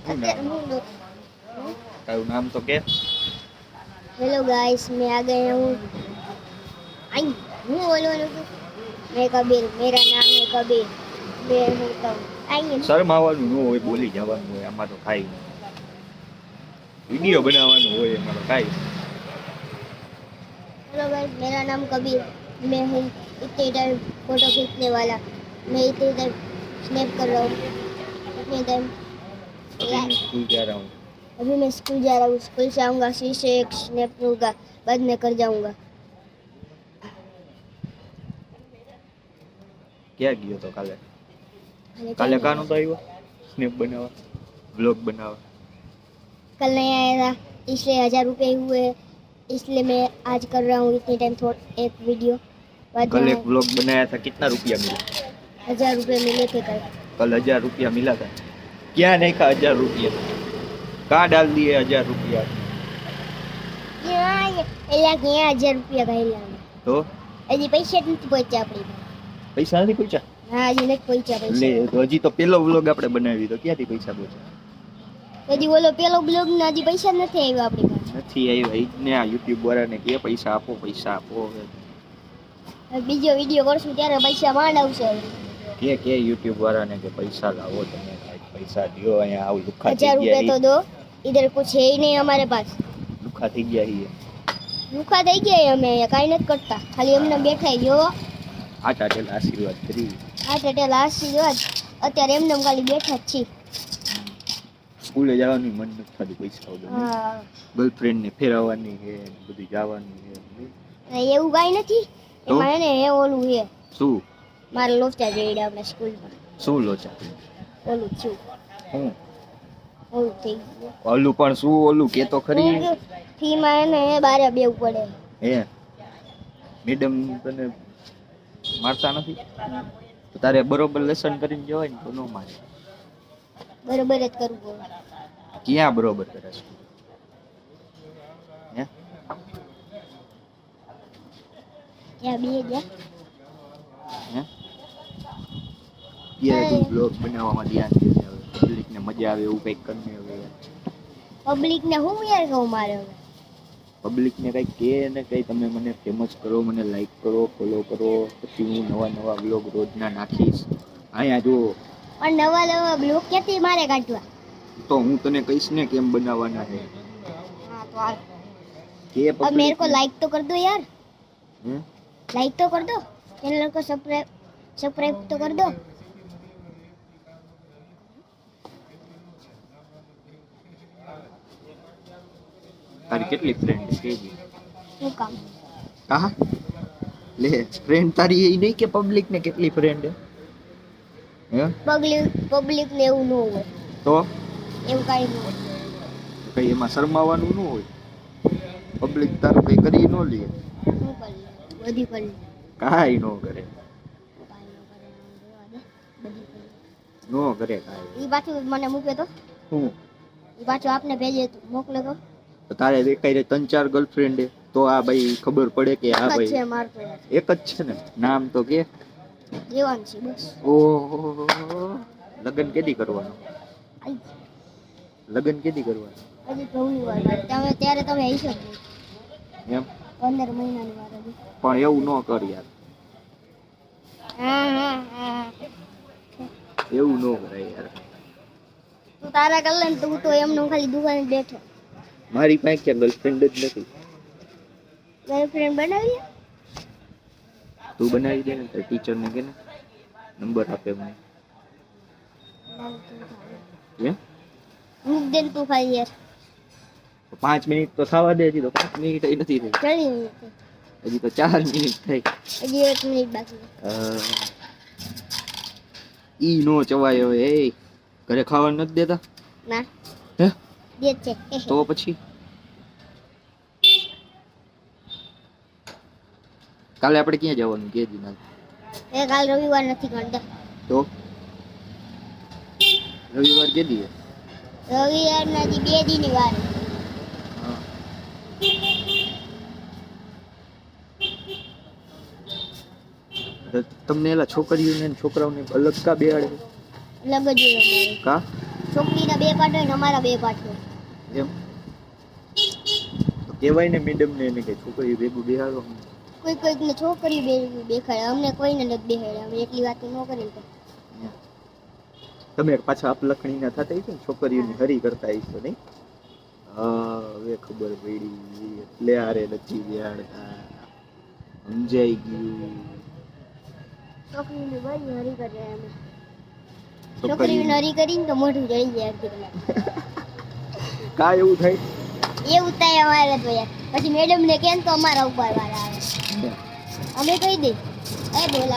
શું નામ તારું નામ તો કે हेलो गाइस मैं आ गया हूँ आई हूँ बोलो मैं कबीर मेरा नाम है कबीर मैं हूँ तो आइए શરમાવાનું ન હોય બોલી જવાનું હોય આમાં તો ખાઈ વિડીયો બનાવવાનું હોય એમાં તો ખાઈ हेलो गाइस मेरा नाम कबीर मैं हूँ इतने टाइम फोटो खींचने वाला मैं इतने टाइम स्नैप कर रहा हूँ इतने टाइम સ્કૂલ જા રહા હું अभी मैं स्कूल जा रहा हूँ स्कूल से आऊँगा फिर से एक स्नैप लूँगा बाद में कर जाऊँगा ક્યાં ગયો તો કાલે કાલે કાં નતો આવ્યો સ્નેપ બનાવવા વ્લોગ બનાવવા कल नहीं आया था इसलिए 1000 रुपये हुए इसलिए मैं आज कर रहा हूँ इतने टाइम एक वीडियो बाद कल में एक व्लॉग बनाया था कितना रुपया मिला 1000 रुपये मिले थे कल कल 1000 रुपया मिला था क्या नहीं खा 1000 रुपया कहाँ डाल दिए 1000 रुपया यहाँ 1000 रुपया का तो હજી પૈસા જ નથી પહોંચ્યા આપણી પૈસા નથી પહોંચ્યા હા હજી નથી પહોંચ્યા લે પૈસા તો હજી તો પેલો વ્લોગ આપણે બનાવી તો ક્યાંથી પૈસા પહોંચ્યા હજી ઓલો પેલો બ્લોગ ને હજી પૈસા જ નથી આવ્યા આપણી પાસે નથી આવ્યા ઈ જ ને આ યુટ્યુબ વાળાને કે પૈસા આપો હવે બીજો વિડીયો કરશું ત્યારે પૈસા માંડ આવશે કે યુટ્યુબ વાળાને કે પૈસા લાવો તમે કાંઈક પૈસા દ્યો અહીંયા આવું લુખા 1000 થઈ रुपये तो ગયા दो इधर कुछ है ही नहीं हमारे पास લુખા થઈ ગયા છીએ ભૂખા થઈ ગયા અમે અહીંયા કાંઈ નથી કરતા ખાલી એમને બેઠા જો આ ચાટેલ આશીર્વાદ કરી આ ટેટેલા આશીર્વાદ અત્યારે એમને ખાલી બેઠા જ છીએ સ્કૂલે જવાનું મન નથી થતું પૈસા વગર હા ગર્લફ્રેન્ડ ને ફેરવવાની છે બધું જવાનું છે એવું કાંઈ નથી તો? એમાં એને એ ઓલું છે શું મારા લોચા જોઈ આપણે સ્કૂલમાં શું લોચા ઓલું છું હું ઓલું થઈ ગયું ઓલું પણ શું ઓલું કે તો ખરી ફીમાં એને બારે બેવું પડે હે મેડમ તને મારતા નથી તો તારે બરોબર લેસન કરીને જવાય ને તો ન મારે બરોબર જ કરવું પડે ક્યાં બરોબર કરે છે હે ત્યાં બે ગયા હે યાર તું બ્લોગ બનાવવામાં ધ્યાન દે છે પબ્લિક ને મજા આવે એવું કંઈક કરીને હવે પબ્લિક ને હું યાર કહું મારે હવે પબ્લિક ને કંઈક કે ને કંઈ તમે મને ફેમસ કરો મને લાઈક કરો ફોલો કરો પછી હું નવા બ્લોગ રોજના નાખીશ અહીંયા જો પણ નવા બ્લોગ ક્યાંથી મારે કાઢવા તો હું તને કહીશ ને કેમ બનાવવાના છે हाँ तो आ કે अब मेरे को लाइक तो कर दो यार હે लाइक तो कर दो चैनल को सब्सक्राइब तो कर दो તારી કેટલી ફ્રેન્ડ છે કેજી શું કામ હા લે ફ્રેન્ડ તારી એ નહીં કે પબ્લિક ને કેટલી ફ્રેન્ડ હે પબ્લિક ને એવું ન હોય તો એવું કાંઈ ન હોય કઈ એમાં શરમાવાનું ન હોય પબ્લિક તારું કઈ કરી ન લે શું કરી લે બધી કરી લે કાંઈ ન કરે કાંઈ ન કરે રહેવા દે બધી કરી ન કરે કાંઈ એ પાછું મને મૂકે તો હું એ પાછું આપને ભેજે તો મોકલે તો તો તારે દેખાય રે 3-4 ગર્લફ્રેન્ડ તો આ ભાઈ ખબર પડે કે આ એક જ છે ભાઈ માર તો એક જ છે ને નામ તો કે દેવાન છે બસ ઓહો લગ્ન કેદી કરવાનું આઈ લગ્ન કેદી કરવાનું હજી ઘણી વાર તમે ત્યારે તમે આવી શકો એમ 15 મહિનાની વાર હજી પણ એવું ન કર યાર હા એવું ન કરાય યાર તું તારા કર લે ને તું તો એમનો ખાલી દુકાને બેઠો મારી પાસે ક્યાં ગર્લફ્રેન્ડ જ નથી ગર્લફ્રેન્ડ બનાવી તું બનાવી દે ને તો ટીચર ને કે ને નંબર આપે મને હે મૂક દે ને તું ખાલી યાર 5 મિનિટ તો થવા દે હજી તો 5 મિનિટ ય નથી થઈ ચડી હજી તો 4 મિનિટ થઈ હજી 1 મિનિટ બાકી ઈ નો ચવાય હવે એ ઘરે ખાવા નથી દેતા ના હે દે છે તો પછી કાલે આપણે ક્યાં જવાનું કે દિના એ કાલ રવિવાર નથી કરતા તો રવિવાર કે દી રવિવાર નથી 2 દીની વાર તમને એલા છોકરીઓને ને છોકરાઓને અલગ કા બેહાડે અલગ જ હોય અમારે કા છોકરીના 2 પાર્ટ હોય ને અમારા 2 પાર્ટ હોય. એમ તો કહેવાય ને મેડમને એને કે છોકરી ભેગું બેહાડો. કોઈકને છોકરી બેખાડે, અમને કોઈને નથી બેહાડે. અમે એટલી વાત ન કરી તો. તમે પાછા અપલખણીના થતા હશો ને, છોકરીઓની હરી કરતા હશો નહીં? હા, હવે ખબર પડી એટલે હારે નથી બેહાડતા. સમજાઈ ગયું. છોકરીની બધી હરી કરે અમે. છોકરીઓને હરી કરીને તો મોઢું જળી જાય અડધી કલાક. કા એવું થાય? એવું થાય અમારે તો યાર. પછી મેડમને કેમ તો અમારા ઉપર વાળા આવે. અમે કહી દઈ એ બોલા